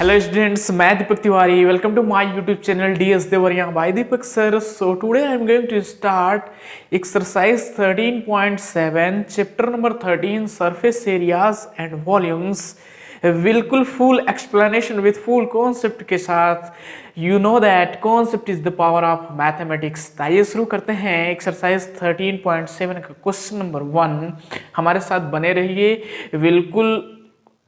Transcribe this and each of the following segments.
Hello students, मैं Deepak Tiwari. Welcome to my YouTube channel DS Devariya by Deepak sir. So today I am going to start exercise 13.7 chapter number 13 surface areas and volumes. बिल्कुल full explanation with full concept के साथ. You know that concept is the power of mathematics. आइए शुरू करते हैं exercise 13.7 का question number 1. हमारे साथ बने रहिए. बिल्कुल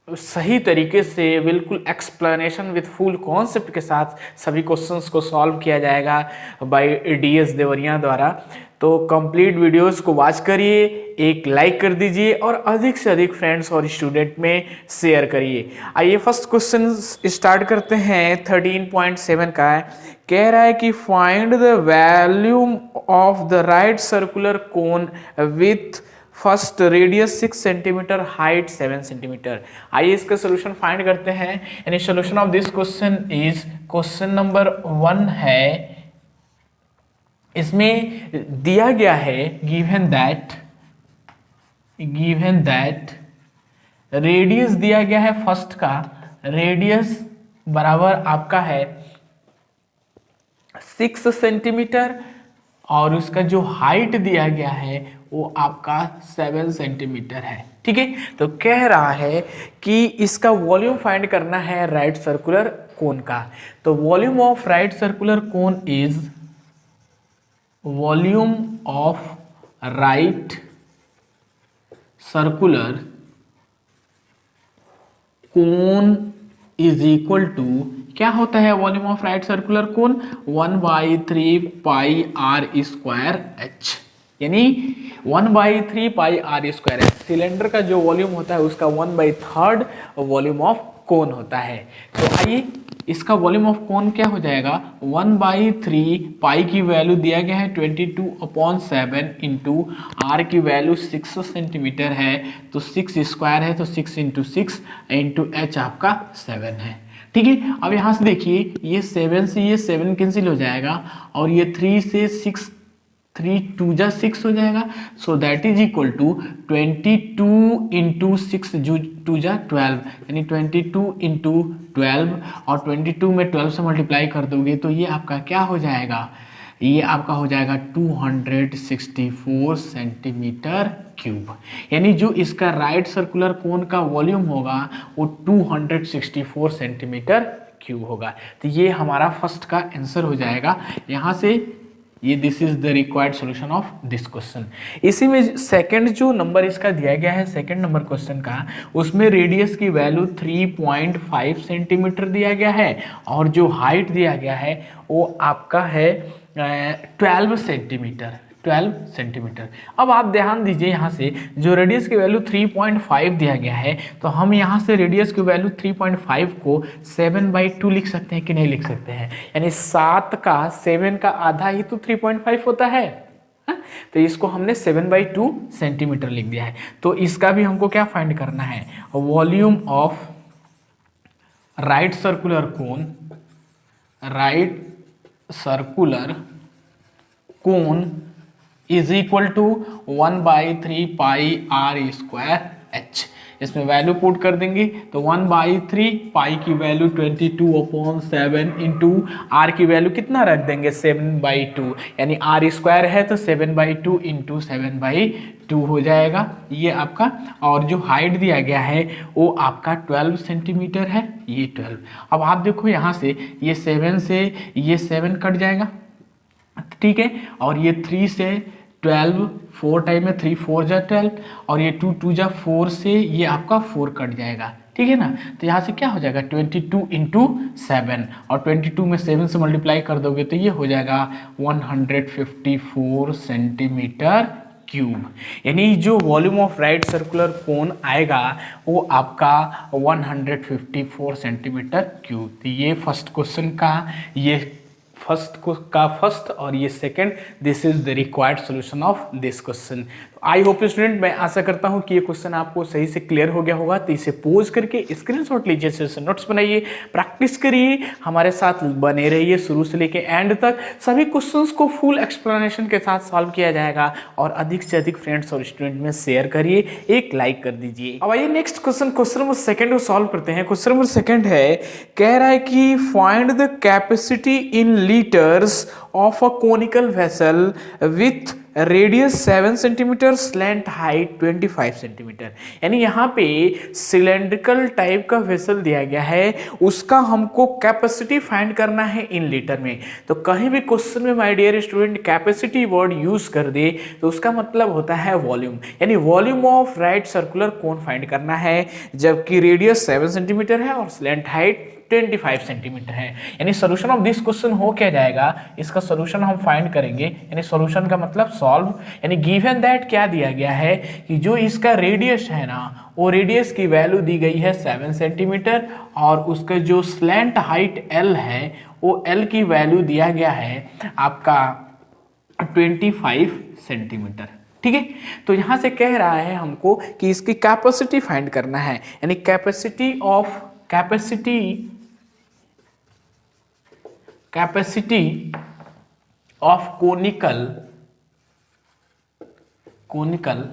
सही तरीके से बिल्कुल एक्सप्लेनेशन विथ फुल कॉन्सेप्ट के साथ सभी क्वेश्चंस को सॉल्व किया जाएगा बाय डीएस देवरिया द्वारा. तो कंप्लीट वीडियोस को वॉच करिए, एक लाइक कर दीजिए और अधिक से अधिक फ्रेंड्स और स्टूडेंट में शेयर करिए. आइए फर्स्ट क्वेश्चन स्टार्ट करते हैं. 13.7 का है, कह रहा है कि find the volume of the right circular cone with first radius 6 centimetre, height 7 centimetre. आइए इसका सोल्यूशन फाइंड करते हैं. यानी solution of this question is question number 1 है. इसमें दिया गया है गिवन दैट रेडियस दिया गया है फर्स्ट का. रेडियस बराबर आपका है 6 सेंटीमीटर और उसका जो हाइट दिया गया है वो आपका 7 सेंटीमीटर है. ठीक है, तो कह रहा है कि इसका वॉल्यूम फाइंड करना है राइट सर्कुलर कोन का. तो volume of right circular cone is volume of right circular cone is equal to, क्या होता है volume of right circular cone? 1/3 pi R square H. यानी 1/3 pi R square H. Cylinder का जो volume होता है उसका 1/3 वॉल्यूम ऑफ कोन होता है. तो आइए इसका वॉल्यूम ऑफ कोन क्या हो जाएगा? 1/3 पाई की वैल्यू दिया गया है 22/7 इंटू आर की वैल्यू 6 सेंटीमीटर है. तो 6 स्क्वायर है तो 6 इंटू 6 इंटू एच आपका 7 है. ठीक है, अब यहां से देखिए ये 7 से ये 7 कैंसिल हो जाएगा और ये 3 से 6, 3 2 जा 6 हो जाएगा. So that is equal to 22 into 6 2 जा 12, यानी 22 इंटू 12 और 22 में 12 से मल्टीप्लाई कर दोगे तो ये आपका क्या हो जाएगा? ये आपका हो जाएगा 264 सेंटीमीटर क्यूब. यानी जो इसका राइट सर्कुलर कोन का वॉल्यूम होगा वो 264 सेंटीमीटर क्यूब होगा. तो ये हमारा फर्स्ट का आंसर हो जाएगा. यहाँ से ये this is the required solution of this question. इसी में सेकंड जो नंबर इसका दिया गया है सेकंड नंबर क्वेश्चन का, उसमें रेडियस की वैल्यू 3.5 सेंटीमीटर दिया गया है और जो हाइट दिया गया है वो आपका है 12 सेंटीमीटर. अब आप ध्यान दीजिए यहाँ से जो रेडियस की वैल्यू 3.5 दिया गया है तो हम यहाँ से रेडियस की वैल्यू 3.5 को 7/2 लिख सकते हैं कि नहीं लिख सकते हैं? यानी 7 का 7 का आधा ही तो 3.5 होता है. तो इसको हमने 7/2 सेंटीमीटर लिख दिया है. तो इसका भी हमको क्या फाइंड करना है? Volume of right circular cone is equal to 1/3 pi R square H. इसमें वैल्यू पुट कर देंगे तो 1/3 पाई की वैल्यू 22/7 इंटू आर की वैल्यू कितना रख देंगे? 7/2. यानी आर स्क्वायर है तो 7/2 इंटू 7/2 हो जाएगा ये आपका. और जो हाइट दिया गया है वो आपका 12 सेंटीमीटर है. ये 12. अब आप देखो यहाँ से ये 7 से ये 7 कट जाएगा. ठीक है, और ये 3 से 12 4 टाइम में 3 4 जा 12 और ये 2 2 जा 4 से ये आपका 4 कट जाएगा. ठीक है ना. तो यहाँ से क्या हो जाएगा 22 इंटू 7 और 22 में 7 से मल्टीप्लाई कर दोगे तो ये हो जाएगा 154 सेंटीमीटर क्यूब. यानी जो वॉल्यूम ऑफ राइट सर्कुलर कोन आएगा वो आपका 154 सेंटीमीटर क्यूब. तो ये फर्स्ट क्वेश्चन का ये फर्स्ट और ये second, this is the required solution of this question. I hope student, मैं आशा करता हूं कि ये क्वेश्चन आपको सही से क्लियर हो गया होगा। तो इसे पोज करके स्क्रीनशॉट लीजिए, से नोट्स बनाइए, प्रैक्टिस करिए, हमारे साथ बने रहिए शुरू से लेके एंड तक। सभी क्वेश्चंस को फुल एक्सप्लेनेशन के साथ सॉल्व किया जाएगा और अधिक से अधिक फ्रेंड्स और स्टूडेंट में शेयर करिए, एक लाइक कर दीजिए। अब आइए नेक्स्ट क्वेश्चन नंबर सेकंड को सॉल्व करते हैं। क्वेश्चन नंबर सेकंड है, कह रहा है कि find the capacity in litres of a conical vessel with radius 7 centimetre, slant height 25 centimetre. यानी यहाँ पे सिलेंड्रिकल टाइप का वेसल दिया गया है, उसका हमको कैपेसिटी फाइंड करना है इन लीटर में। तो कहीं भी क्वेश्चन में my dear student capacity word use कर दे तो उसका मतलब होता है वॉल्यूम, यानी volume of right circular cone find करना है, जबकि रेडियस 7 सेंटीमीटर है और स्लैंट हाइट 25 सेंटीमीटर है। यानी सोल्यूशन ऑफ दिस क्वेश्चन हो क्या जाएगा, इसका सोल्यूशन हम फाइंड करेंगे। यानी सोल्यूशन का मतलब सॉल्व, यानी गिवन दैट क्या दिया गया है कि जो इसका रेडियस है ना, वो रेडियस की वैल्यू दी गई है 7 सेंटीमीटर और उसका जो स्लैंट हाइट L है वो L की वैल्यू दिया गया है आपका 25 सेंटीमीटर। ठीक है, तो यहां से कह रहा है हमको कि इसकी कैपेसिटी फाइंड करना है, यानी capacity of conical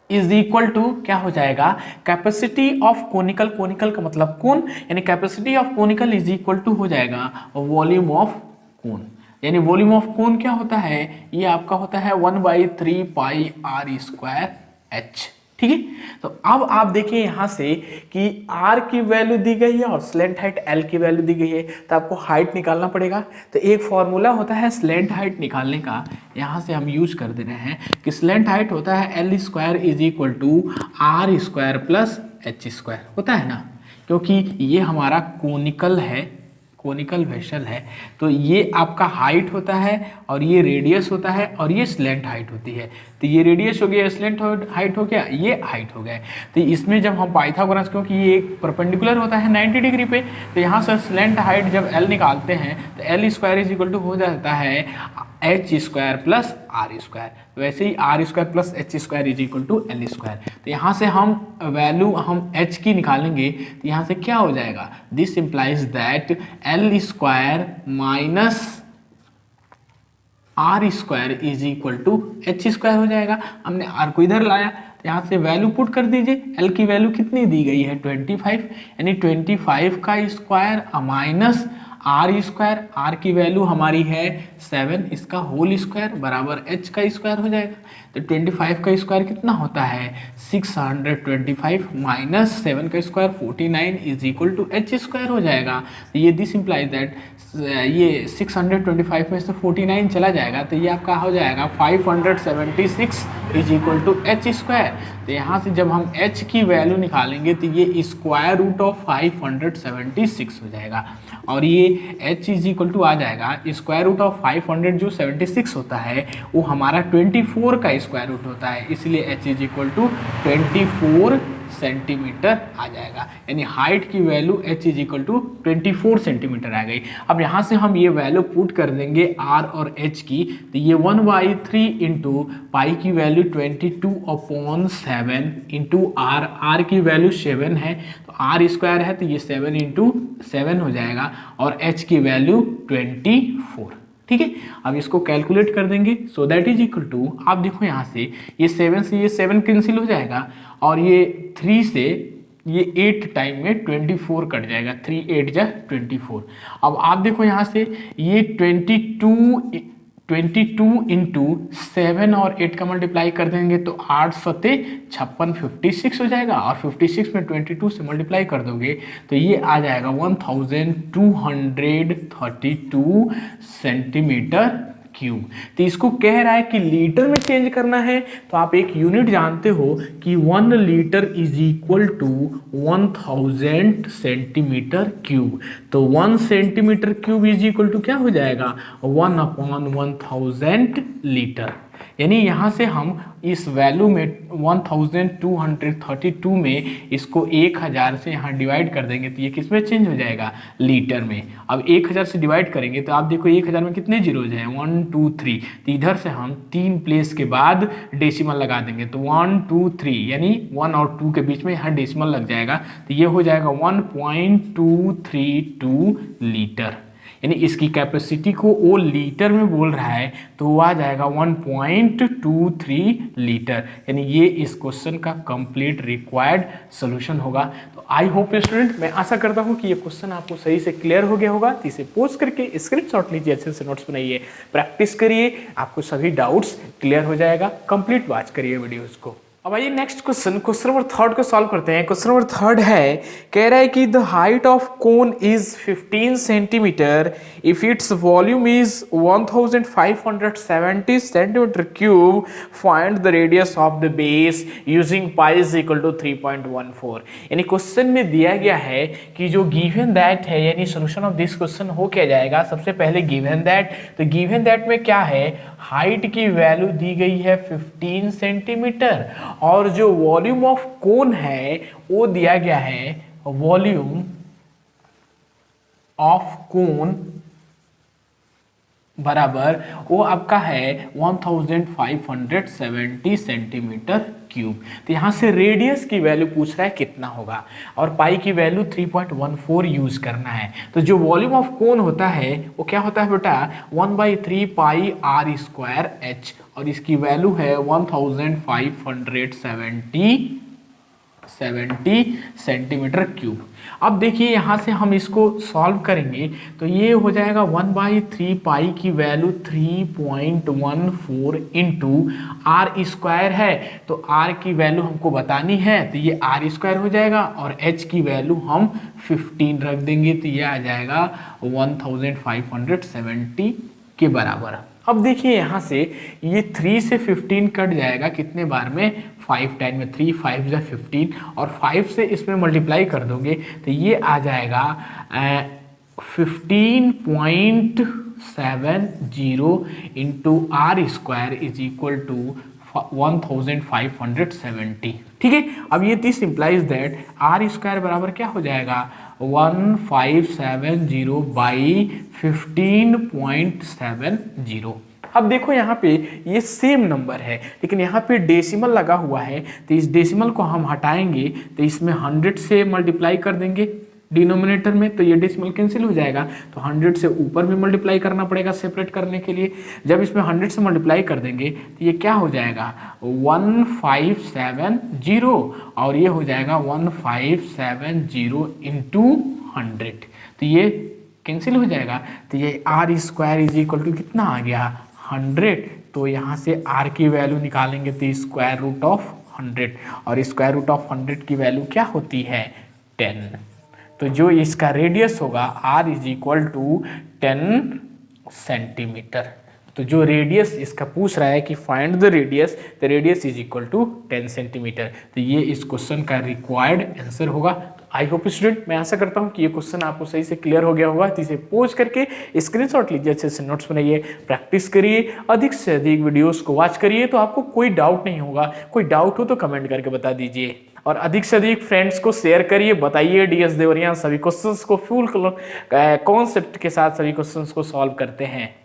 is equal to क्या हो जाएगा, कैपेसिटी ऑफ कोनिकल का मतलब कोन, यानी capacity of conical is equal to हो जाएगा वॉल्यूम ऑफ कोन। यानी वॉल्यूम ऑफ कोन क्या होता है, ये आपका होता है 1/3 पाई r स्क्वायर h। ठीक है, तो अब आप देखिए यहां से कि r की वैल्यू दी गई है और स्लैंट हाइट L की वैल्यू दी गई है, तो आपको हाइट निकालना पड़ेगा। तो एक फॉर्मूला होता है स्लैंट हाइट निकालने का, यहां से हम यूज कर दे रहे हैं कि स्लैंट हाइट होता है L square is equal to R square plus H square, होता है ना, क्योंकि ये हमारा कोनिकल वेसल है। तो ये आपका हाइट होता है और ये रेडियस होता है और ये स्लैंट हाइट होती है। तो ये रेडियस हो गया, स्लैंट हाइट हो गया, ये हाइट हो गया। तो इसमें जब हम पाइथागोरस, क्योंकि ये एक परपेंडिकुलर होता है 90 डिग्री पे, तो यहाँ से स्लैंट हाइट जब L निकालते हैं तो L square is equal to हो जाता है H square plus R square. वैसे ही R square plus H square is equal to L square. तो यहाँ से हम वैल्यू हम H की निकालेंगे, तो यहाँ से क्या हो जाएगा, this implies that L square minus R square is equal to H square हो जाएगा। हमने R को इधर लाया, तो यहाँ से वैल्यू पुट कर दीजिए। L की वैल्यू कितनी दी गई है 25, यानी 25 का square minus R square, R की वैल्यू हमारी है 7, इसका होल स्क्वायर बराबर H का स्क्वायर हो जाएगा। तो 25 का स्क्वायर कितना होता है 625 माइनस 7 का square 49 is equal to H square हो जाएगा। तो ये दिस इंप्लाइज दैट ये 625 में से 49 चला जाएगा, तो ये आपका हो जाएगा 576 is equal to H square. तो यहाँ से जब हम H की वैल्यू निकालेंगे तो ये स्क्वायर रूट ऑफ 576 हो जाएगा और ये H इज इक्वल टू आ जाएगा स्क्वायर रूट ऑफ 500 जो 76 होता है वो हमारा 24 का स्क्वायर रूट होता है, इसलिए H is equal to 24 centimetre आ जाएगा। यानी हाइट की value H is equal to 24 centimetre आ गई। अब यहाँ से हम ये वैल्यू पुट कर देंगे R और H की, तो ये 1/3 इंटू पाई की वैल्यू 22/7 इंटू R की वैल्यू 7 है, तो R स्क्वायर है तो ये 7 इंटू 7 हो जाएगा और H की वैल्यू 24। ठीक है, अब इसको कैलकुलेट कर देंगे, so that is equal to, आप देखो यहाँ से ये 7 से ये 7 कैंसिल हो जाएगा और ये 3 से ये 8 टाइम में 24 कट जाएगा, 3 8 जा 24। अब आप देखो यहाँ से ये 22 इंटू 7 और 8 का मल्टीप्लाई कर देंगे तो 8 सते 56 56 हो जाएगा और 56 में 22 से मल्टीप्लाई कर दोगे तो ये आ जाएगा 1232 सेंटीमीटर क्यूब। तो इसको कह रहा है कि लीटर में चेंज करना है, तो आप एक यूनिट जानते हो कि 1 litre is equal to 1000 centimetre cube. तो 1 centimetre cube is equal to क्या हो जाएगा 1/1000 लीटर। यानी यहाँ से हम इस वैल्यू में 1232 में इसको 1000 से यहाँ डिवाइड कर देंगे तो ये किस में चेंज हो जाएगा, लीटर में। अब 1000 से डिवाइड करेंगे तो आप देखो 1000 में कितने जीरो हो जाए, 1 2 3, तो इधर से हम 3 प्लेस के बाद डेसिमल लगा देंगे तो 1 2 3, यानी 1 और 2 के बीच में यहाँ डेसिमल लग जाएगा तो ये हो जाएगा 1.232 लीटर। यानी इसकी कैपेसिटी को वो लीटर में बोल रहा है तो वो आ जाएगा 1.23 लीटर। यानी ये इस क्वेश्चन का कंप्लीट रिक्वायर्ड सॉल्यूशन होगा। तो आई होप स्टूडेंट, मैं आशा करता हूँ कि ये क्वेश्चन आपको सही से क्लियर हो गया होगा। तो इसे पोस्ट करके स्क्रीनशॉट लीजिए, अच्छे से नोट्स बनाइए, प्रैक्टिस करिए, आपको सभी डाउट्स क्लियर हो जाएगा। कंप्लीट वॉच करिए वीडियोज़ को। अब आइए नेक्स्ट क्वेश्चन नंबर 3 को सॉल्व करते हैं। क्वेश्चन नंबर 3 है, कह रहा है कि the height of cone is 15 centimetre if its volume is 1570 centimetre cube, find the radius of the base using pi is equal to 3.14। यानी क्वेश्चन में दिया गया है कि जो गिवन दैट है, यानी सोल्यूशन ऑफ दिस क्वेश्चन हो क्या जाएगा, सबसे पहले गिवन दैट, तो गिवन दैट में क्या है, हाइट की वैल्यू दी गई है 15 सेंटीमीटर और जो वॉल्यूम ऑफ कोन है वो दिया गया है, वॉल्यूम ऑफ कोन बराबर वो आपका है 1570 सेंटीमीटर क्यूब। तो यहाँ से रेडियस की वैल्यू पूछ रहा है कितना होगा और पाई की वैल्यू 3.14 यूज करना है। तो जो वॉल्यूम ऑफ कोन होता है वो क्या होता है बेटा, 1/3 पाई आर स्क्वायर एच और इसकी वैल्यू है 1570 सेंटीमीटर क्यूब। अब देखिए यहाँ से हम इसको सॉल्व करेंगे तो ये हो जाएगा 1/3 पाई की वैल्यू 3.14 इंटू आर स्क्वायर है, तो आर की वैल्यू हमको बतानी है तो ये आर स्क्वायर हो जाएगा और एच की वैल्यू हम 15 रख देंगे तो ये आ जाएगा 1570 के बराबर। अब देखिए यहाँ से ये 3 से 15 कट जाएगा कितने बार में, 5 टाइम में, 3 5 जा 15 और 5 से इसमें मल्टीप्लाई कर दोगे तो ये आ जाएगा 15.70 into R square is equal to 1570। ठीक है, अब ये this implies that R square बराबर क्या हो जाएगा, 1570 बाई 15.70। अब देखो यहाँ पे ये सेम नंबर है लेकिन यहाँ पे डेसिमल लगा हुआ है तो इस डेसिमल को हम हटाएंगे तो इसमें 100 से मल्टीप्लाई कर देंगे डिनोमिनेटर में तो ये डेसिमल कैंसिल हो जाएगा, तो 100 से ऊपर भी मल्टीप्लाई करना पड़ेगा सेपरेट करने के लिए। जब इसमें 100 से मल्टीप्लाई कर देंगे तो ये क्या हो जाएगा 1570 और ये हो जाएगा 1570 इंटू 100 तो ये कैंसिल हो जाएगा तो ये R square is equal to कितना आ गया 100। तो यहाँ से आर की वैल्यू निकालेंगे तो स्क्वायर रूट ऑफ 100 और स्क्वायर रूट ऑफ 100 की वैल्यू क्या होती है 10। तो जो इसका रेडियस होगा R is equal to 10 centimetre. तो जो रेडियस इसका पूछ रहा है कि find the radius, the radius is equal to 10 centimetre. तो ये इस क्वेश्चन का रिक्वायर्ड आंसर होगा। आई होप स्टूडेंट, मैं आशा करता हूँ कि ये क्वेश्चन आपको सही से क्लियर हो गया होगा। तो इसे पोज करके स्क्रीनशॉट लीजिए, अच्छे से नोट्स बनाइए, प्रैक्टिस करिए, अधिक से अधिक वीडियोस को वॉच करिए तो आपको कोई डाउट नहीं होगा। कोई डाउट हो तो कमेंट करके बता दीजिए और अधिक से अधिक फ्रेंड्स को शेयर करिए, बताइए डीएस देवरिया सभी क्वेश्चंस को फुल कॉन्सेप्ट के साथ सभी क्वेश्चंस को सॉल्व करते हैं।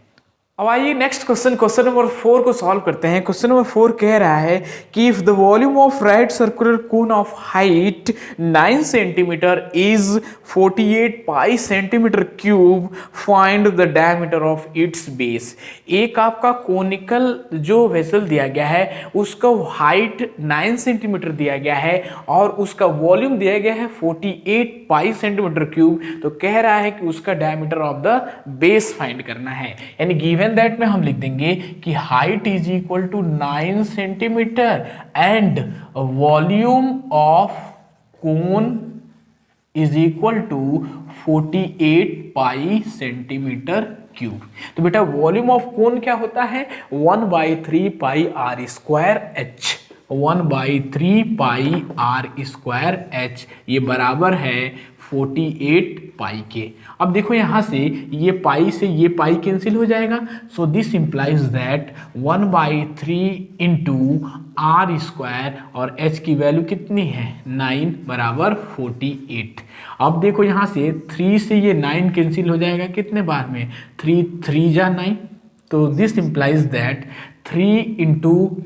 अब आइए नेक्स्ट क्वेश्चन नंबर 4 को सॉल्व करते हैं। क्वेश्चन नंबर 4 कह रहा है कि if the volume of right circular cone of height 9 centimetre is 48 pi centimetre cube, find the diameter of its base. एक आपका कोनिकल जो वेसल दिया गया है उसका हाइट 9 सेंटीमीटर दिया गया है और उसका वॉल्यूम दिया गया है 48 पाई सेंटीमीटर क्यूब। तो कह रहा है कि उसका diameter of the base find करना है। यानी गिवन दैट में हम लिख देंगे कि height is equal to 9 centimetre and volume of cone is equal to 48 pi centimetre cube. तो बेटा वॉल्यूम ऑफ कोन क्या होता है 1/3 pi R square H. 1/3 πr²h, ये बराबर है 48 पाई के। अब देखो यहाँ से ये पाई से ये पाई कैंसिल हो जाएगा, so this implies that 1/3 into r², और h की वैल्यू कितनी है 9 बराबर 48। अब देखो यहाँ से 3 से ये 9 कैंसिल हो जाएगा कितने बार में, 3 3 जा 9, तो this implies that 3 into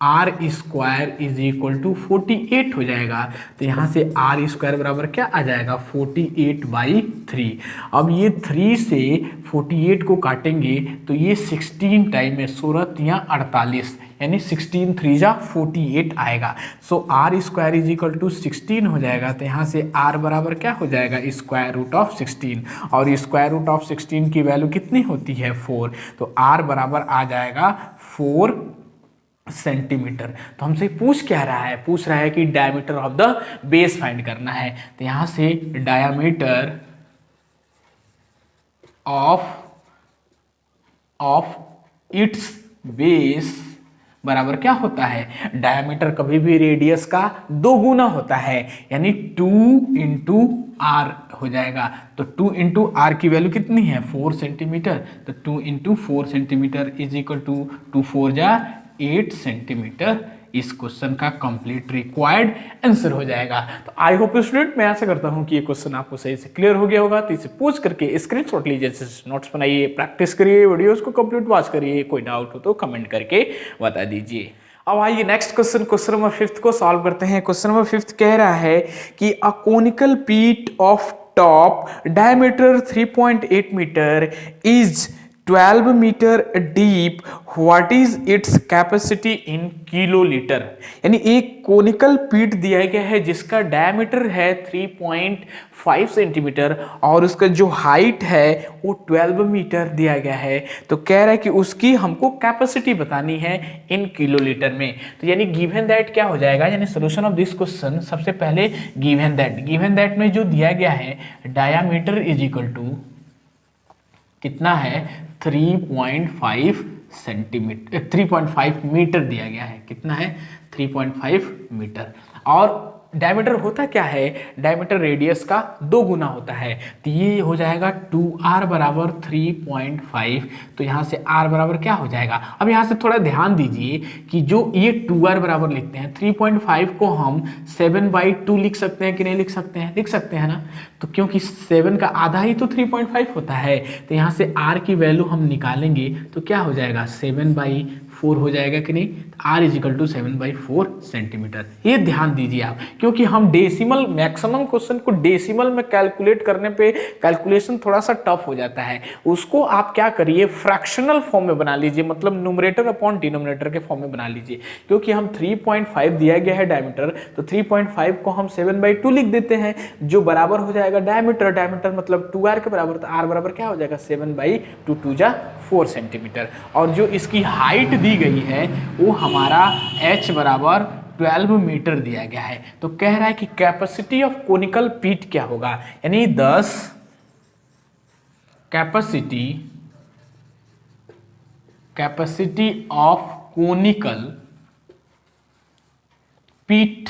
r² is equal to 48 हो जाएगा। तो यहाँ से r² बराबर क्या आ जाएगा 48/3। अब ये 3 से 48 को काटेंगे तो ये 16 टाइम में 16 या 48, यानी 16 3 जा 48 आएगा। सो r² इज इक्वल टू 16 हो जाएगा। तो यहाँ से r बराबर क्या हो जाएगा √16, और √16 की वैल्यू कितनी होती है 4, तो r बराबर आ जाएगा 4 सेंटीमीटर। तो हमसे पूछ क्या रहा है, पूछ रहा है कि diameter of the base find करना है। तो यहां से डायमीटर ऑफ इट्स बेस बराबर क्या होता है, डायमीटर कभी भी रेडियस का 2 गुना होता है, यानी 2 इंटू आर हो जाएगा। तो 2 इंटू आर की वैल्यू कितनी है 4 सेंटीमीटर, तो 2 into 4 centimetre is equal to 2 4 जा 8 सेंटीमीटर। इस क्वेश्चन का कंप्लीट रिक्वायर्ड आंसर हो जाएगा। तो आई होप स्टूडेंट, मैं आशा करता हूं कि ये क्वेश्चन आपको सही से क्लियर हो गया होगा। तो इसे पूछ करके स्क्रीनशॉट लीजिए, नोट्स बनाइए, प्रैक्टिस करिए, वीडियोस को कंप्लीट वॉच करिए। कोई डाउट हो तो कमेंट करके बता दीजिए। अब आइए नेक्स्ट क्वेश्चन नंबर 5 को सॉल्व करते हैं। क्वेश्चन नंबर 5 कह रहा है कि a conical pit of top diameter 3.8 metre is 12 metre deep, what is its capacity in kilolitre. यानी एक कोनिकल पीट दिया गया है जिसका डायमीटर है 3.5 सेंटीमीटर और उसका जो हाइट है वो 12 मीटर दिया गया है। तो कह रहा है कि उसकी हमको कैपेसिटी बतानी है इन किलोलीटर में। तो यानी गिवन दैट क्या हो जाएगा, यानी सोल्यूशन ऑफ दिस क्वेश्चन, सबसे पहले गिवन दैट में जो दिया गया है डायमीटर इज इक्वल टू कितना है 3.5 सेंटीमीटर 3.5 मीटर दिया गया है। कितना है 3.5 मीटर। और डायमीटर होता क्या है, डायमीटर रेडियस का 2 गुना होता है। तो ये हो जाएगा 2r बराबर 3.5। तो यहाँ से r बराबर क्या हो जाएगा, अब यहाँ से थोड़ा ध्यान दीजिए कि जो ये 2r बराबर लिखते हैं 3.5 को हम 7/2 लिख सकते हैं कि नहीं लिख सकते हैं, लिख सकते हैं ना। तो क्योंकि 7 का आधा ही तो 3.5 होता है, तो यहाँ से r की वैल्यू हम निकालेंगे तो क्या हो जाएगा 7/4 हो जाएगा कि नहीं। r is equal to 7/4 centimetre. ये ध्यान दीजिए आप, क्योंकि हम डेसिमल मैक्सिमम क्वेश्चन को डेसिमल में कैलकुलेट करने पे कैलकुलेशन थोड़ा सा टफ हो जाता है। उसको आप क्या करिए फ्रैक्शनल फॉर्म में बना लीजिए, मतलब न्यूमरेटर अपॉन डिनोमिनेटर के फॉर्म में बना लीजिए। क्योंकि हम 3.5 दिया गया है डायमीटर, तो 3.5 को हम 7/2 लिख देते हैं जो बराबर हो जाएगा डायमीटर मतलब 2r के बराबर। तो r बराबर क्या हो जाएगा 7/2, 2 जा 4 सेंटीमीटर। और जो इसकी हाइट दी गई है वो हमारा h बराबर 12 मीटर दिया गया है। तो कह रहा है कि कैपेसिटी ऑफ कोनिकल पीट क्या होगा, यानी 10 कैपेसिटी ऑफ कोनिकल पीट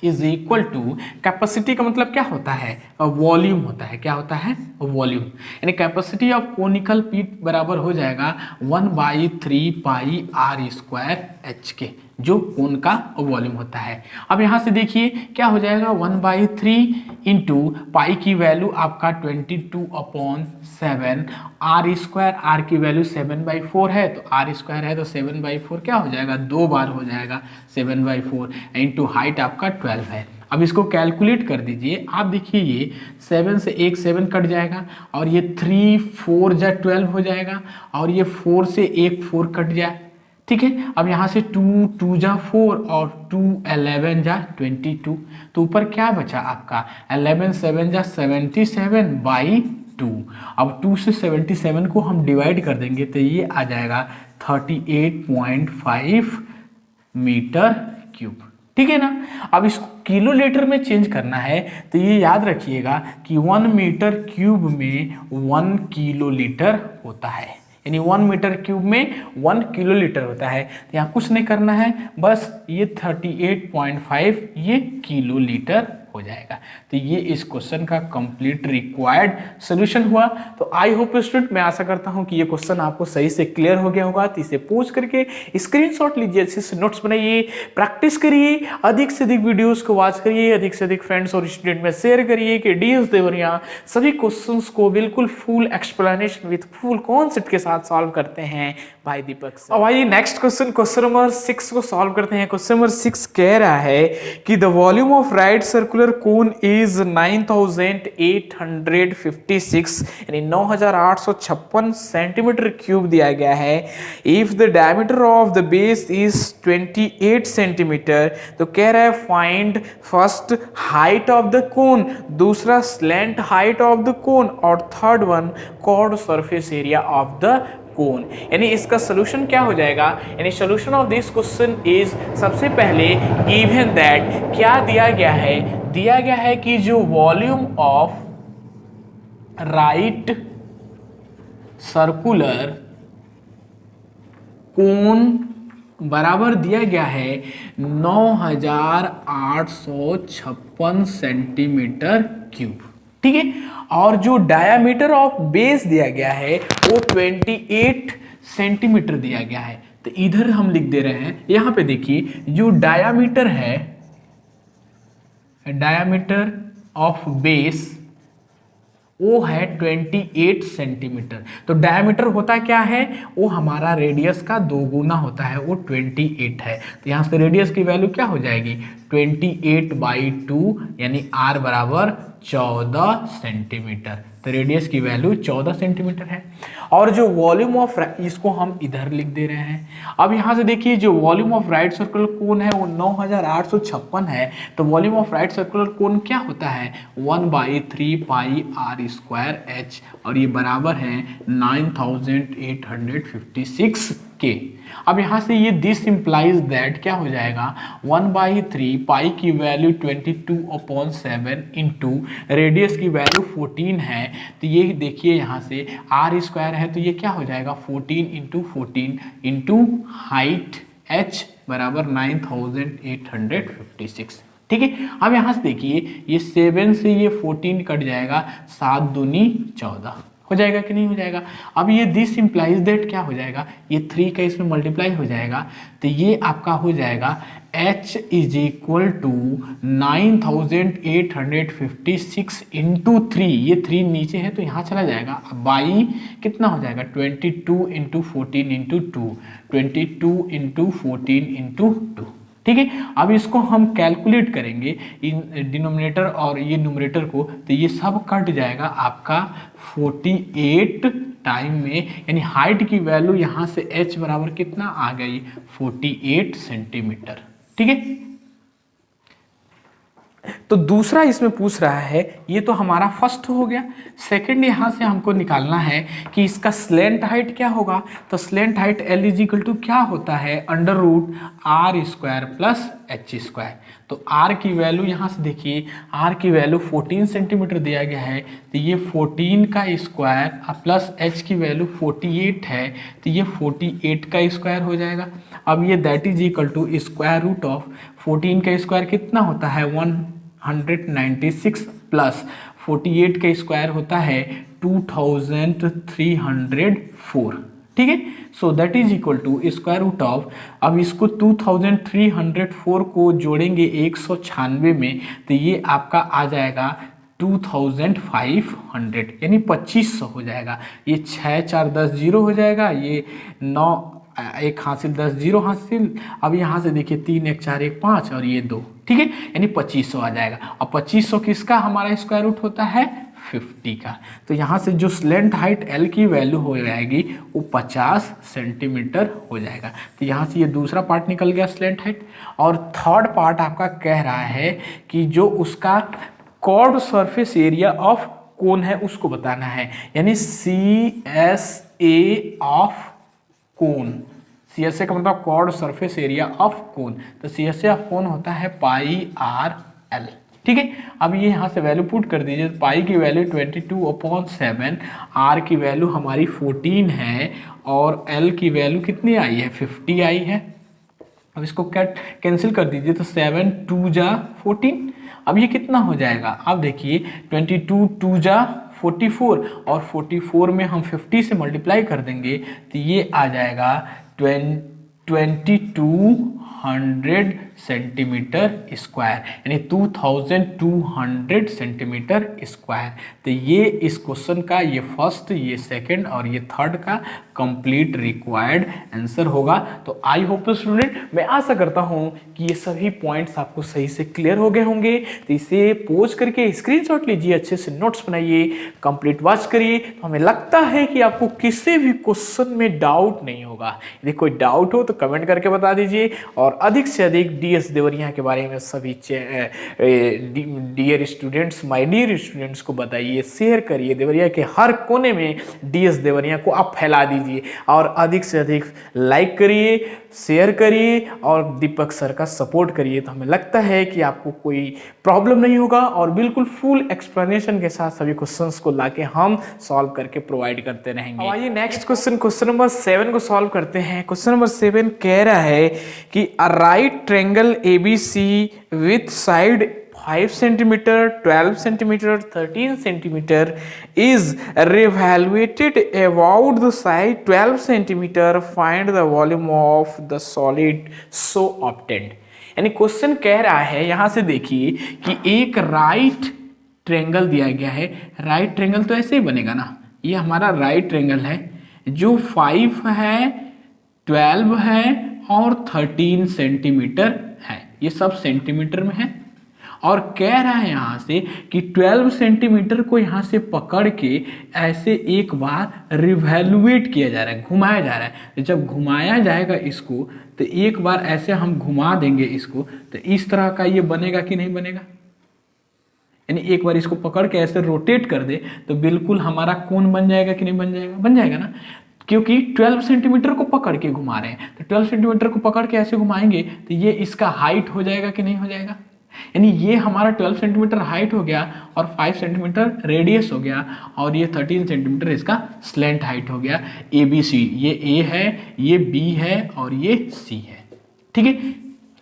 इज इक्वल टू, कैपेसिटी का मतलब क्या होता है वॉल्यूम होता है। क्या होता है वॉल्यूम, यानी कैपेसिटी ऑफ कोनिकल पीट बराबर हो जाएगा 1/3 पाई r² h के, जो कोन का वॉल्यूम होता है। अब यहाँ से देखिए क्या हो जाएगा 1/3 इंटू पाई की वैल्यू आपका 22/7, r² की वैल्यू 7/4 है, तो r² है तो 7/4 क्या हो जाएगा 2 बार हो जाएगा 7/4 इंटू हाइट आपका 12 है। अब इसको कैलकुलेट कर दीजिए। आप देखिए ये 7 से एक 7 कट जाएगा और ये 3 4 जा 12 हो जाएगा और ये 4 से एक 4 कट जाए, ठीक है। अब यहाँ से 2 2 जा 4 और 2 11 जा 22, तो ऊपर क्या बचा आपका 11 7 जा 77/2। अब 2 से 77 को हम डिवाइड कर देंगे तो ये आ जाएगा 38.5 मीटर क्यूब, ठीक है ना। अब इसको किलोलीटर में चेंज करना है तो ये याद रखिएगा कि 1 मीटर क्यूब में 1 किलोलीटर होता है। यानी 1 मीटर क्यूब में 1 किलो लीटर होता है। तो यहाँ कुछ नहीं करना है, बस ये 38.5 ये किलो लीटर हो जाएगा। तो ये इस क्वेश्चन का कंप्लीट रिक्वायर्ड सोल्यूशन हुआ। तो आई होप स्टूडेंट, मैं आशा करता हूं कि ये क्वेश्चन आपको सही से क्लियर हो गया होगा। तो इसे पोज करके स्क्रीनशॉट लीजिए, अच्छे से नोट्स बनाइए, प्रैक्टिस करिए, अधिक से अधिक वीडियोस को वॉच करिए, अधिक से अधिक फ्रेंड्स और स्टूडेंट में शेयर करिए कि डीएस देवरिया सभी क्वेश्चंस को बिल्कुल full explanation with full concept के साथ सॉल्व करते हैं भाई दीपक सर। अब आइए नेक्स्ट क्वेश्चन नंबर 6 को सॉल्व करते हैं। क्वेश्चन नंबर 6 कह रहा है कि the volume of right circular cone is 9856 यानी 9856 सेंटीमीटर क्यूब दिया गया है। If the diameter of the base is 28 centimetre, तो कह रहा है find first height of the cone, दूसरा slant height of the cone और third one curved surface area of the cone. यानी इसका सोल्यूशन क्या हो जाएगा, यानी solution of this question is, सबसे पहले गिवन दैट क्या दिया गया है, दिया गया है कि जो वॉल्यूम ऑफ राइट सर्कुलर कोन बराबर दिया गया है 9856 सेंटीमीटर क्यूब, ठीक है। और जो डायामीटर ऑफ बेस दिया गया है वो 28 सेंटीमीटर दिया गया है। तो इधर हम लिख दे रहे हैं, यहां पे देखिए जो डायामीटर है, डायामीटर ऑफ बेस वो है 28 सेंटीमीटर। तो डायमीटर होता क्या है, वो हमारा रेडियस का 2 गुना होता है, वो 28 है। तो यहाँ से रेडियस की वैल्यू क्या हो जाएगी 28/2 यानी r बराबर 14 सेंटीमीटर। तो रेडियस की वैल्यू 14 सेंटीमीटर है। और जो वॉल्यूम ऑफ, इसको हम इधर लिख दे रहे हैं। अब यहाँ से देखिए जो वॉल्यूम ऑफ राइट सर्कुलर कोन है वो 9856 है। तो वॉल्यूम ऑफ राइट सर्कुलर कोन क्या होता है 1/3 पाई r स्क्वायर h, और ये बराबर है 9856 के। अब यहाँ से ये दिस इम्प्लाइज दैट क्या हो जाएगा 1/3 पाई की वैल्यू 22/7 इंटू रेडियस की वैल्यू 14 है। तो ये देखिए यहाँ से r स्क्वायर है, तो ये क्या हो जाएगा 14 इंटू हाइट h बराबर 9856, ठीक है। अब यहाँ से देखिए ये 7 से ये 14 कट जाएगा, 7 दूनी 14 हो जाएगा कि नहीं हो जाएगा। अब ये दिस इम्प्लाइज दैट क्या हो जाएगा, ये 3 का इसमें मल्टीप्लाई हो जाएगा। तो ये आपका हो जाएगा h is equal to 9856 into 3, ये 3 नीचे है तो यहाँ चला जाएगा। बाई कितना हो जाएगा 22 इंटू 14 इंटू 2, 22 इंटू 14 इंटू 2, ठीक है। अब इसको हम कैलकुलेट करेंगे इन डिनोमिनेटर और ये न्यूमरेटर को, तो ये सब कट जाएगा आपका 48 टाइम में, यानी हाइट की वैल्यू यहाँ से h बराबर कितना आ गई 48 सेंटीमीटर, ठीक है। तो दूसरा इसमें पूछ रहा है, ये तो हमारा फर्स्ट हो गया। सेकंड यहाँ से हमको निकालना है कि इसका स्लैंट हाइट क्या होगा। तो slant height L is equal to क्या होता है √r² प्लस h²। तो r की वैल्यू यहाँ से देखिए, r की वैल्यू 14 सेंटीमीटर दिया गया है, तो ये 14 का स्क्वायर प्लस h की वैल्यू 48 है, तो ये 48 का स्क्वायर हो जाएगा। अब ये that is equal to square root of 14 का स्क्वायर कितना होता है 196 प्लस 48 का स्क्वायर होता है 2304, ठीक है। So that is equal to square root of, अब इसको 2304 को जोड़ेंगे 196 में, तो ये आपका आ जाएगा 2500 यानी 2500 हो जाएगा। ये 6 4 10 0 हो जाएगा, ये 9 1 हासिल 10 0 हासिल। अब यहाँ से देखिए 3 1 4 1 5 और ये 2, ठीक है, यानी 2500 आ जाएगा। अब 2500 किसका हमारा स्क्वायर रूट होता है 50 का। तो यहाँ से जो स्लैंट हाइट L की वैल्यू हो जाएगी वो 50 सेंटीमीटर हो जाएगा। तो यहाँ से ये दूसरा पार्ट निकल गया स्लैंट हाइट। और थर्ड पार्ट आपका कह रहा है कि जो उसका curved surface area of cone है उसको बताना है, यानी CSA ऑफ कोन। CSA का मतलब curved surface area of cone. तो CSA ऑफ कोन होता है πr/L, ठीक है। अब ये यहाँ से वैल्यू पुट कर दीजिए, पाई की वैल्यू 22/7, आर की वैल्यू हमारी 14 है और एल की वैल्यू कितनी आई है, 50 आई है। अब इसको कैंसिल कर दीजिए तो 7 2 जा 14। अब ये कितना हो जाएगा, अब देखिए 22 2 जा 44 और 44 में हम 50 से मल्टीप्लाई कर देंगे तो ये आ जाएगा 2200 सेंटीमीटर स्क्वायर, यानी 2200 सेंटीमीटर स्क्वायर। तो ये इस क्वेश्चन का ये फर्स्ट, ये सेकंड और ये थर्ड का कंप्लीट रिक्वायर्ड आंसर होगा। तो आई होप स्टूडेंट, मैं आशा करता हूं कि ये सभी पॉइंट्स आपको सही से क्लियर हो गए होंगे। तो इसे पोज करके स्क्रीनशॉट लीजिए, अच्छे से नोट्स बनाइए, कंप्लीट वॉच करिए। तो हमें लगता है कि आपको किसी भी क्वेश्चन में डाउट नहीं होगा। यदि कोई डाउट हो तो कमेंट करके बता दीजिए और अधिक से अधिक डीएस देवरिया के बारे में सभी dear students, my dear students को बताइए, शेयर करिए। देवरिया के हर कोने में डीएस देवरिया को आप फैला दीजिए और अधिक से अधिक लाइक करिए, शेयर करिए और दीपक सर का सपोर्ट करिए। तो हमें लगता है कि आपको कोई प्रॉब्लम नहीं होगा और बिल्कुल फुल एक्सप्लेनेशन के साथ सभी क्वेश्चंस को लाके हम सॉल्व करके प्रोवाइड करते रहेंगे। आइए नेक्स्ट क्वेश्चन नंबर 7 को सॉल्व करते हैं। क्वेश्चन नंबर 7 कह रहा है कि a right triangle ABC with side 5 centimetre, 12 centimetre, 13 centimetre is reevaluated about the side 12 centimetre, find the volume of the solid so obtained। यानी क्वेश्चन कह रहा है, यहां से देखिए कि एक राइट ट्रायंगल दिया गया है। राइट ट्रायंगल तो ऐसे ही बनेगा ना, ये हमारा राइट ट्रायंगल है जो 5 है, 12 है और 13 सेंटीमीटर है, ये सब सेंटीमीटर में है। और कह रहा है यहां से कि 12 सेंटीमीटर को यहां से पकड़ के ऐसे एक बार रिवैल्यूएट किया जा रहा है, घुमाया जा रहा है। तो जब घुमाया जाएगा इसको तो एक बार ऐसे हम घुमा देंगे इसको, तो इस तरह का ये बनेगा कि नहीं बनेगा। यानी एक बार इसको पकड़ के ऐसे रोटेट कर दे तो बिल्कुल हमारा कोण बन जाएगा कि नहीं बन जाएगा, बन जाएगा ना, क्योंकि 12 सेंटीमीटर को पकड़ के घुमा रहे हैं। तो 12 सेंटीमीटर को पकड़ के ऐसे घुमाएंगे तो ये इसका हाइट हो जाएगा कि नहीं हो जाएगा। यानी ये हमारा 12 सेंटीमीटर हाइट हो गया और 5 सेंटीमीटर रेडियस हो गया और ये 13 सेंटीमीटर इसका स्लैंट हाइट हो गया। ABC, ये A है, ये B है और ये C है। ठीक है।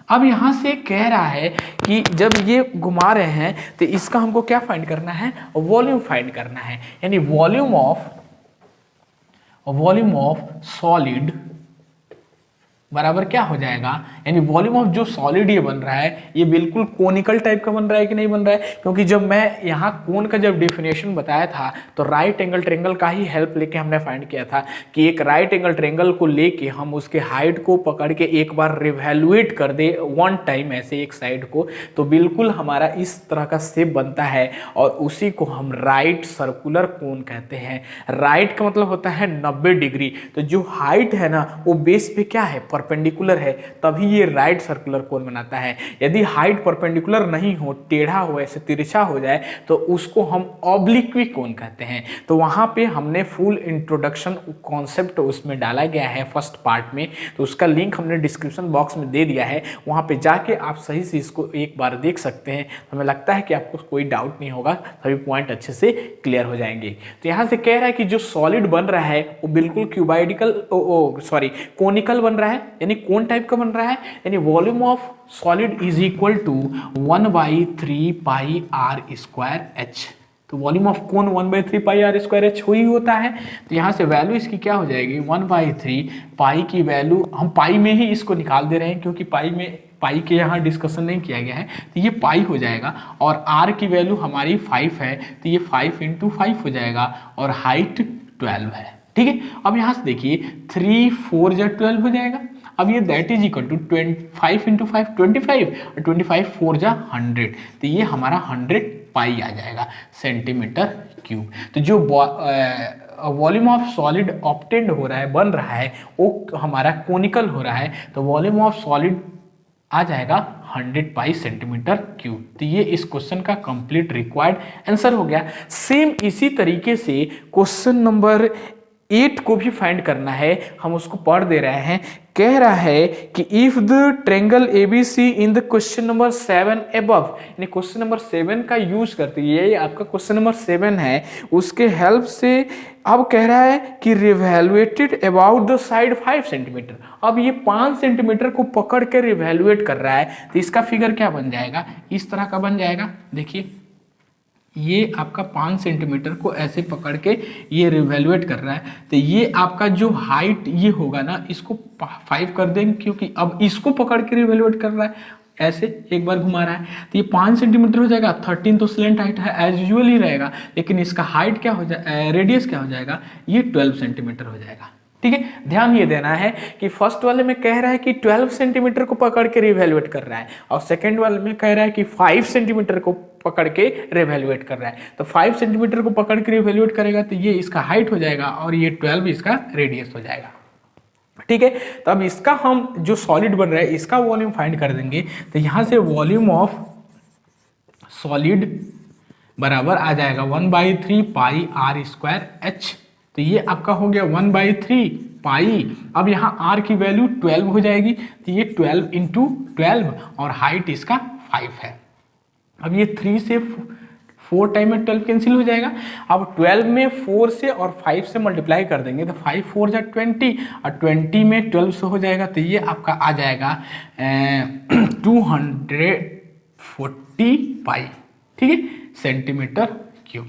अब यहां से कह रहा है कि जब ये घुमा रहे हैं तो इसका हमको क्या फाइंड करना है, वॉल्यूम फाइंड करना है। यानी वॉल्यूम ऑफ सॉलिड बराबर क्या हो जाएगा, यानी वॉल्यूम ऑफ जो सॉलिड ये बन रहा है ये बिल्कुल कोनिकल टाइप का बन रहा है कि नहीं बन रहा है। क्योंकि जब मैं यहाँ कोन का जब डेफिनेशन बताया था तो राइट एंगल ट्रायंगल का ही हेल्प लेके हमने फाइंड किया था कि एक राइट एंगल ट्रायंगल को लेके हम उसके हाइट को पकड़ के एक बार रिवैल्यूएट कर दे वन टाइम ऐसे एक साइड को, तो बिल्कुल हमारा इस तरह का शेप बनता है और उसी को हम राइट सर्कुलर कोन कहते हैं। राइट का मतलब होता है 90 डिग्री। तो जो हाइट है ना वो बेस पे क्या है, परपेंडिकुलर है, तभी ये राइट सर्कुलर कोन बनाता है। यदि हाइट परपेंडिकुलर नहीं हो, टेढ़ा हो, ऐसे तिरछा हो जाए तो उसको हम ऑब्लिक्वी कोन कहते हैं। तो वहां पे हमने फुल इंट्रोडक्शन कॉन्सेप्ट उसमें डाला गया है फर्स्ट पार्ट में, तो उसका लिंक हमने डिस्क्रिप्शन बॉक्स में दे दिया है, वहां पे जाके आप सही से इसको एक बार देख सकते हैं। हमें लगता है कि आपको कोई डाउट नहीं होगा, सभी पॉइंट अच्छे से क्लियर हो जाएंगे। तो यहां से कह रहा है कि जो सॉलिड बन रहा है वो बिल्कुल क्यूबाइडिकल कोनिकल बन रहा है, यानी कोन टाइप का बन रहा है। यानी volume of solid is equal to 1/3 pi R square H. तो volume of cone 1/3 pi R square H ही होता है। तो यहाँ से वैल्यू इसकी क्या हो जाएगी, 1/3 पाई की वैल्यू हम पाई में ही इसको निकाल दे रहे हैं क्योंकि पाई के यहाँ डिस्कशन नहीं किया गया है, तो ये पाई हो जाएगा। और आर की वैल्यू हमारी 5 है तो ये 5 × 5 हो जाएगा और हाइट 12 है। ठीक है। अब यहाँ से देखिए 3 4 × 12 हो जाएगा। अब ये दैट इज इक्वल टू 5 × 5 25 और 25 4 × 100, तो ये हमारा 100 पाई आ जाएगा सेंटीमीटर क्यूब। तो जो वॉल्यूम ऑफ सॉलिड ऑब्टेन्ड हो रहा है, बन रहा है, वो हमारा कोनिकल हो रहा है, तो वॉल्यूम ऑफ सॉलिड आ जाएगा 100 पाई सेंटीमीटर क्यूब। तो ये इस क्वेश्चन का कंप्लीट रिक्वायर्ड आंसर हो गया। सेम इसी तरीके से क्वेश्चन नंबर 8 को भी फाइंड करना है, हम उसको पढ़ दे रहे हैं। कह रहा है कि if the triangle ABC in the question number 7 above, यानी क्वेश्चन नंबर 7 का यूज करते हैं, ये आपका क्वेश्चन नंबर 7 है, उसके हेल्प से अब कह रहा है कि रिवैल्यूएटेड अबाउट द साइड 5 सेंटीमीटर। अब ये 5 सेंटीमीटर को पकड़ के रिवैल्यूएट कर रहा है, तो इसका फिगर क्या बन जाएगा, इस तरह का बन जाएगा। देखिए ये आपका 5 सेंटीमीटर को ऐसे पकड़ के ये रिवैल्यूएट कर रहा है, तो ये आपका जो हाइट ये होगा ना, इसको 5 कर देंगे, क्योंकि अब इसको पकड़ के रिवैल्यूएट कर रहा है, ऐसे एक बार घुमा रहा है, तो ये 5 सेंटीमीटर हो जाएगा। 13 तो स्लेंट हाइट है, एज यूजुअल ही रहेगा, लेकिन इसका हाइट क्या हो जाएगा, रेडियस क्या हो जाएगा, ये 12 सेंटीमीटर हो जाएगा। ठीक है, ध्यान ये देना है कि फर्स्ट वाले में कह रहा है कि 12 सेंटीमीटर को पकड़ के रिवैल्यूएट कर रहा है, और सेकंड वाले में कह रहा है कि 5 सेंटीमीटर को पकड़ के रिवैल्यूएट कर रहा है। तो 5 सेंटीमीटर को पकड़ के रिवैल्यूएट करेगा तो ये इसका हाइट हो जाएगा, और ये 12 इसका रेडियस हो जाएगा। ठीक है, तो अब इसका हम जो सॉलिड बन रहा है इसका वॉल्यूम फाइंड कर देंगे। तो यहां से वॉल्यूम ऑफ सॉलिड बराबर आ जाएगा 1/3 पाई आर स्क्वायर एच। तो ये आपका हो गया 1/3 पाई। अब यहाँ r की वैल्यू 12 हो जाएगी, तो ये 12 इंटू 12, और हाइट इसका 5 है। अब ये 3 से 4 टाइम में 12 कैंसिल हो जाएगा। अब 12 में 4 से और 5 से मल्टीप्लाई कर देंगे, तो 5 4 जा 20, और 20 में 12 से हो जाएगा, तो ये आपका आ जाएगा 240 पाई, ठीक है, सेंटीमीटर क्यूब।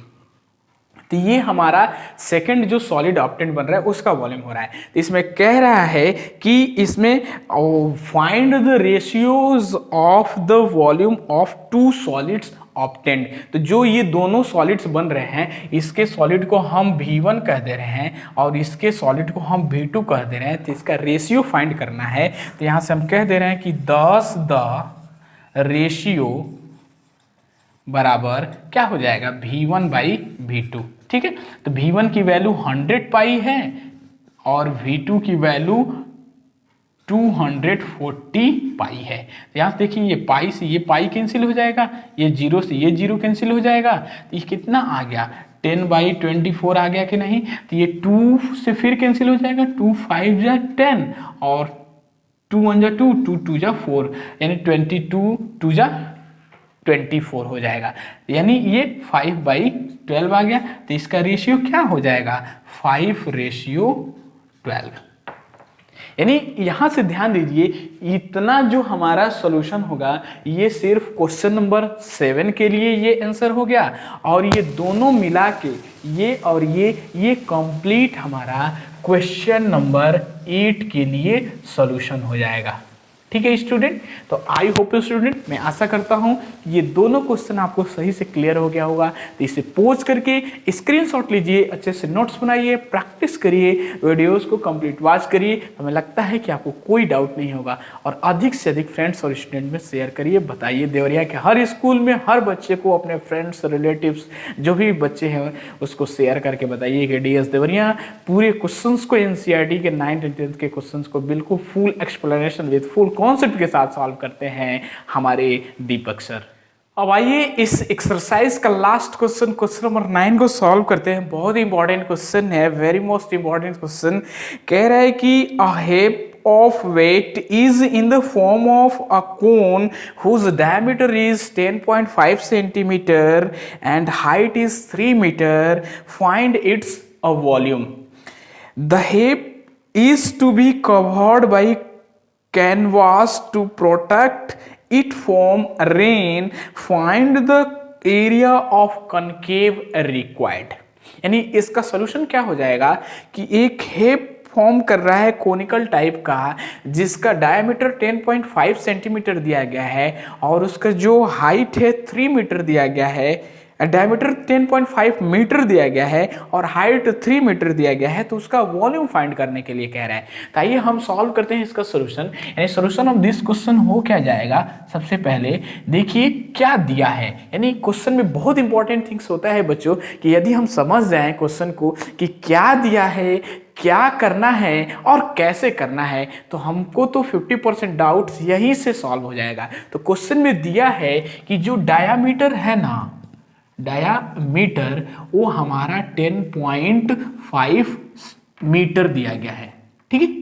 तो ये हमारा सेकंड जो सॉलिड ऑब्टेंड बन रहा है उसका वॉल्यूम हो रहा है। तो इसमें कह रहा है कि इसमें find the ratios of the volume of 2 solids obtained. तो जो ये दोनों सॉलिड्स बन रहे हैं, इसके सॉलिड को हम V1 कह दे रहे हैं और इसके सॉलिड को हम V2 कह दे रहे हैं, तो इसका रेशियो फाइंड करना है। तो यहाँ से हम कह दे रहे हैं कि 10 द रेशियो बराबर क्या हो जाएगा, V1/V2। ठीक है, तो V1 की वैल्यू 100 पाई है और V2 की वैल्यू 240 पाई है। तो यहाँ देखिए ये पाई से ये पाई कैंसिल हो जाएगा, ये 0 से ये 0 कैंसिल हो जाएगा, तो ये कितना आ गया, 10/24 आ गया कि नहीं। तो ये 2 से फिर कैंसिल हो जाएगा, 2 5 जा 10 और 2 1 जा 2, 2 2 जा 4, यानी 22 2 जा 24 हो जाएगा, यानी ये 5/12 आ गया। तो इसका रेशियो क्या हो जाएगा, 5:12। यानी यहां से ध्यान दीजिए, इतना जो हमारा सॉल्यूशन होगा ये सिर्फ क्वेश्चन नंबर 7 के लिए ये आंसर हो गया, और ये दोनों मिला के ये और ये कंप्लीट हमारा क्वेश्चन नंबर 8 के लिए सॉल्यूशन हो जाएगा। ठीक है स्टूडेंट, तो आई होप स्टूडेंट, मैं आशा करता हूं कि ये दोनों क्वेश्चन आपको सही से क्लियर हो गया होगा। तो इसे पोज करके स्क्रीनशॉट लीजिए, अच्छे से नोट्स बनाइए, प्रैक्टिस करिए, वीडियोस को कंप्लीट वॉच करिए। हमें लगता है कि आपको कोई डाउट नहीं होगा, और अधिक से अधिक फ्रेंड्स और स्टूडेंट में शेयर करिए, बताइए। देवरिया के हर स्कूल में हर बच्चे को, अपने फ्रेंड्स रिलेटिव्स जो भी बच्चे हैं उसको शेयर करके बताइए कि DS देवरिया पूरे क्वेश्चन को, NCERT के 9th और 10th के क्वेश्चन को बिल्कुल full explanation with full concept के साथ सॉल्व करते हैं हमारे दीपक सर। अब आइए इस एक्सरसाइज का लास्ट क्वेश्चन, क्वेश्चन नंबर 9 को सॉल्व करते हैं। बहुत ही इंपॉर्टेंट क्वेश्चन है, वेरी मोस्ट इंपॉर्टेंट क्वेश्चन। कह रहा है कि अ हेप of weight is in the form of a cone whose diameter is 10.5 centimeter and height is 3 meter. Find its volume. The heap is to be covered by canvas to protect it from rain. Find the area of concave required. यानी इसका solution क्या हो जाएगा कि एक हेप form कर रहा है कोनिकल टाइप का, जिसका डायमीटर 10.5 सेंटीमीटर दिया गया है और उसका जो हाइट है 3 मीटर दिया गया है, डायमीटर 10.5 मीटर दिया गया है और हाइट 3 मीटर दिया गया है। तो उसका वॉल्यूम फाइंड करने के लिए कह रहा है। तो आइए हम सॉल्व करते हैं इसका सॉल्यूशन। यानी सॉल्यूशन ऑफ दिस क्वेश्चन हो क्या जाएगा, सबसे पहले देखिए क्या दिया है। यानी क्वेश्चन में बहुत इंपॉर्टेंट थिंग्स होता है बच्चों कि यदि हम समझ जाएं क्वेश्चन को कि क्या दिया है, क्या करना है और कैसे करना है, तो हमको तो 50% डाउट्स यहीं से सॉल्व हो जाएगा। तो क्वेश्चन में दिया है कि जो डायामीटर है ना, डायामीटर वो हमारा 10.5 मीटर दिया गया है। ठीक है,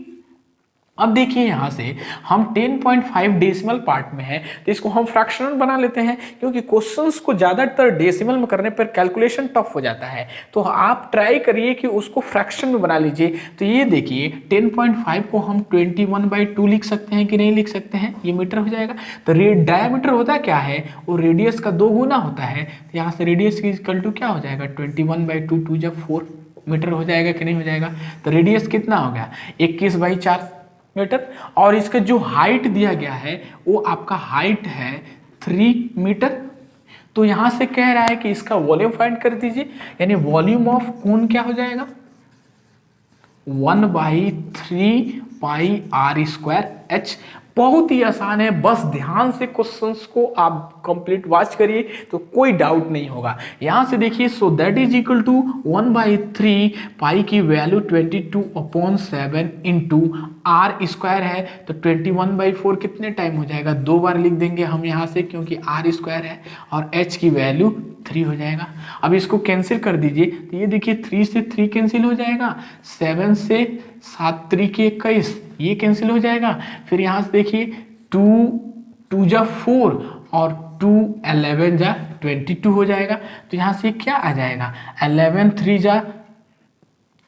अब देखिए यहां से हम 10.5 डेसिमल पार्ट में है तो इसको हम फ्रैक्शनल बना लेते हैं, क्योंकि क्वेश्चंस को ज्यादातर डेसिमल में करने पर कैलकुलेशन टफ हो जाता है। तो आप ट्राई करिए कि उसको फ्रैक्शन में बना लीजिए। तो ये देखिए 10.5 को हम 21/2 लिख सकते हैं कि नहीं लिख सकते हैं, ये मीटर हो जाएगा। तो डायमीटर होता क्या है, वो रेडियस का 2 गुना होता है। तो यहाँ से रेडियस की इक्वल टू क्या हो जाएगा, 21/2, 2 जब 4 मीटर हो जाएगा कि नहीं हो जाएगा। तो रेडियस कितना हो गया, 21/4 मीटर। और इसका जो हाइट दिया गया है वो आपका हाइट है 3 मीटर। तो यहां से कह रहा है कि इसका वॉल्यूम फाइंड कर दीजिए, यानी वॉल्यूम ऑफ कोन क्या हो जाएगा, 1/3 पाई आर स्क्वायर एच। बहुत ही आसान है, बस ध्यान से क्वेश्चंस को आप कंप्लीट वॉच करिए तो कोई डाउट नहीं होगा। यहां से देखिए, so that is equal to 1/3 pi की वैल्यू 22/7 इंटू आर स्क्वायर है। तो 21/4 कितने टाइम हो जाएगा, 2 बार लिख देंगे हम यहां से, क्योंकि आर स्क्वायर है, और एच की वैल्यू 3 हो जाएगा। अब इसको कैंसिल कर दीजिए, तो ये देखिए 3 से 3 कैंसिल हो जाएगा, 7 से 7 3 के 21, ये कैंसिल हो जाएगा। फिर यहाँ से देखिए 2 जा 4 और 2 11 जा 22 हो जाएगा। तो यहाँ से क्या आ जाएगा,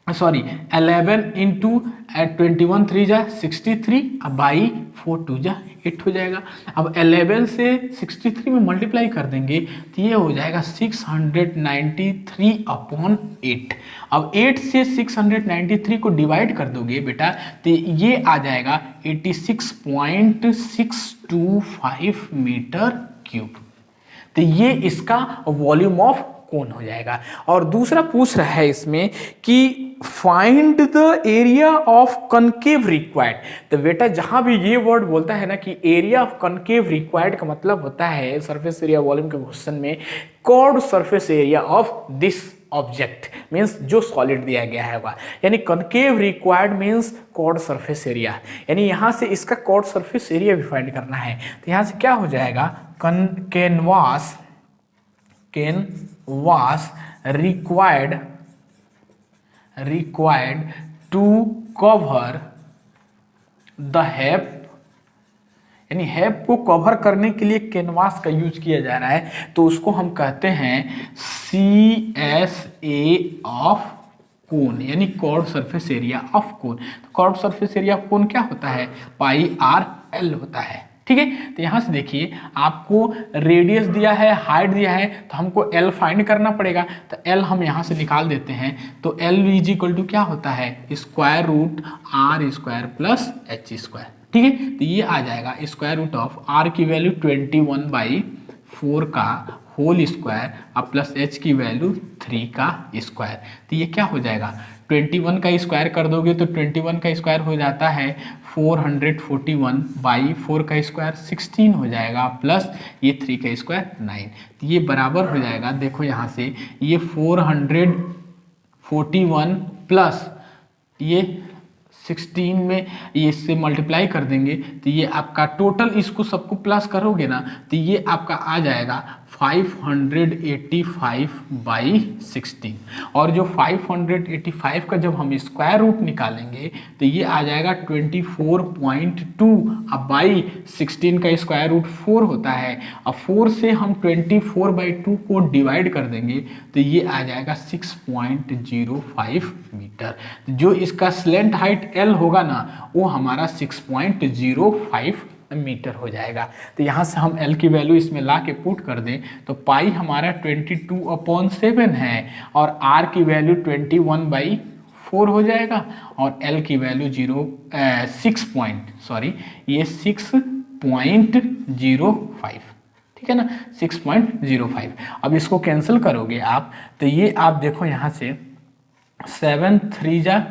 11 इंटू 21 3 जा 63, अब बाई 4 2 जा 8 हो जाएगा। अब 11 से 63 में मल्टीप्लाई कर देंगे तो ये हो जाएगा 693/8। अब 8 से 693 को डिवाइड कर दोगे बेटा तो ये आ जाएगा 86.625 मीटर क्यूब। तो ये इसका वॉल्यूम ऑफ कोन हो जाएगा। और दूसरा पूछ रहा है इसमें कि find the area of concave required. तो बेटा जहां भी ये वर्ड बोलता है ना कि एरिया ऑफ कनकेव रिक्वायर्ड का मतलब होता है सरफेस एरिया वॉल्यूम के क्वेश्चन में curved surface area of this object means जो सॉलिड दिया गया है वह, यानी concave required means curved surface area, यानी यहां से इसका कर्व्ड सरफेस एरिया भी फाइंड करना है। तो यहां से क्या हो जाएगा, canvas required to cover the HEP, यानी हेप को कवर करने के लिए कैनवास का यूज किया जा रहा है, तो उसको हम कहते हैं CSA ऑफ कोन, यानी curved surface area of cone. तो curved surface area of cone क्या होता है, πr/l होता है। ठीक है, तो यहां से देखिए आपको रेडियस दिया है, हाइट दिया है, तो हमको L फाइंड करना पड़ेगा। तो L हम यहां से निकाल देते हैं। तो L इज इक्वल टू क्या होता है, √r² प्लस h²। ठीक है, तो ये आ जाएगा √ऑफ r की वैल्यू 21/4 का होल स्क्वायर और प्लस h की वैल्यू 3 का स्क्वायर। तो ये क्या हो जाएगा, 21 का स्क्वायर कर दोगे तो 21 का स्क्वायर हो जाता है 441/4 का स्क्वायर 16 हो जाएगा, प्लस ये 3 का स्क्वायर 9। तो ये बराबर हो जाएगा, देखो यहाँ से ये 441 प्लस ये 16 में ये इससे मल्टीप्लाई कर देंगे तो ये आपका टोटल, इसको सबको प्लस करोगे ना तो ये आपका आ जाएगा 585/16। और जो 585 का जब हम स्क्वायर रूट निकालेंगे तो ये आ जाएगा 24.2। अब बाई 16 का स्क्वायर रूट 4 होता है, अब 4 से हम 24/2 को डिवाइड कर देंगे तो ये आ जाएगा 6.05 मीटर। जो इसका स्लेंट हाइट L होगा ना वो हमारा 6.05 मीटर हो जाएगा। तो यहाँ से हम L की वैल्यू इसमें ला के पुट कर दें तो पाई हमारा 22/7 है और R की वैल्यू 21/4 हो जाएगा और L की वैल्यू 6.05। ठीक है ना, 6.05। अब इसको कैंसिल करोगे आप तो ये आप देखो यहाँ से 7 3 जा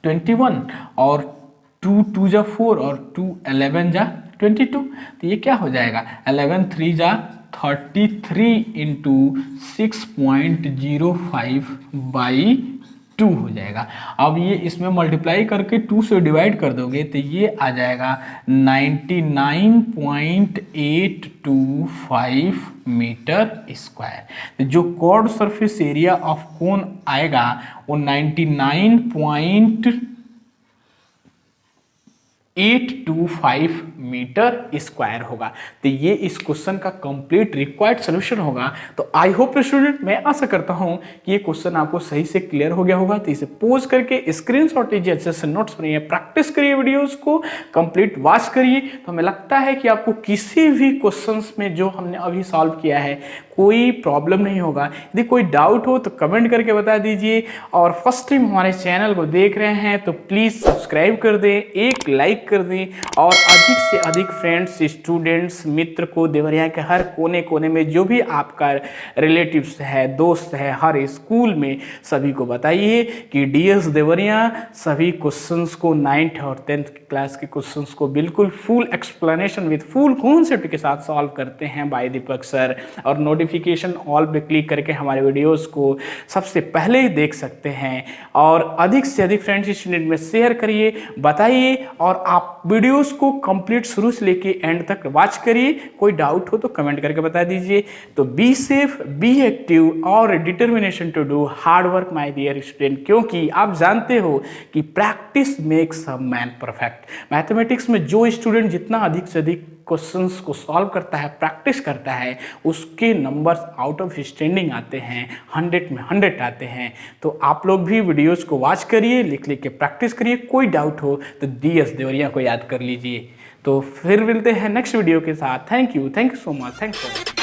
21 और 2 2 जा 4 और 2 11 जा 22। तो ये क्या हो जाएगा, 11 3 जा 33 इंटू 6.05/2 2 हो जाएगा। अब ये इसमें मल्टीप्लाई करके 2 से डिवाइड कर दोगे तो ये आ जाएगा 99.825 मीटर स्क्वायर। तो जो curved surface area of cone आएगा वो 99.825 मीटर स्क्वायर होगा। तो ये इस क्वेश्चन का कंप्लीट रिक्वायर्ड सॉल्यूशन होगा। तो आई होप स्टूडेंट, मैं आशा करता हूं कि ये क्वेश्चन आपको सही से क्लियर हो गया होगा। तो इसे पोज करके स्क्रीनशॉट लीजिए, अच्छे से नोट्स बनाइए, प्रैक्टिस करिए, वीडियोस को कंप्लीट वॉच करिए। तो हमें लगता है कि आपको किसी भी क्वेश्चंस में जो हमने अभी सॉल्व किया है कोई प्रॉब्लम नहीं होगा। यदि कोई डाउट हो तो कमेंट करके बता दीजिए, और फर्स्ट टाइम हमारे चैनल को देख रहे हैं तो प्लीज़ सब्सक्राइब कर दें, एक लाइक कर दें, और अधिक से अधिक फ्रेंड्स, स्टूडेंट्स, मित्र को देवरिया के हर कोने कोने में जो भी आपका रिलेटिव्स है, दोस्त है, हर स्कूल में सभी को बताइए कि डीएस देवरिया सभी क्वेश्चंस को 9th और 10th क्लास के क्वेश्चंस को बिल्कुल full explanation with full concept के साथ सॉल्व करते हैं बाय दीपक सर। और नोटिफिकेशन ऑल पे क्लिक करके हमारे वीडियोस को सबसे पहले ही देख सकते हैं। और अधिक से अधिक फ्रेंड्स स्टूडेंट में शेयर करिए, बताइए, और आप वीडियोस को कंप्लीट शुरू से लेके एंड तक वॉच करिए। कोई डाउट हो तो कमेंट करके बता दीजिए। तो बी सेफ, बी एक्टिव और determination to do hard work my dear student, क्योंकि आप जानते हो कि practice makes a man perfect. Mathematics में जो स्टूडेंट जितना अधिक से अधिक क्वेश्चंस को सॉल्व करता है, प्रैक्टिस करता है, उसके नंबर्स आउट ऑफ स्टैंडिंग आते हैं, 100 में 100 आते हैं। तो आप लोग भी वीडियोस को वॉच करिए, लिख लिख के प्रैक्टिस करिए। कोई डाउट हो तो डीएस देवरिया को याद कर लीजिए। तो फिर मिलते हैं नेक्स्ट वीडियो के साथ। Thank you so much, thanks for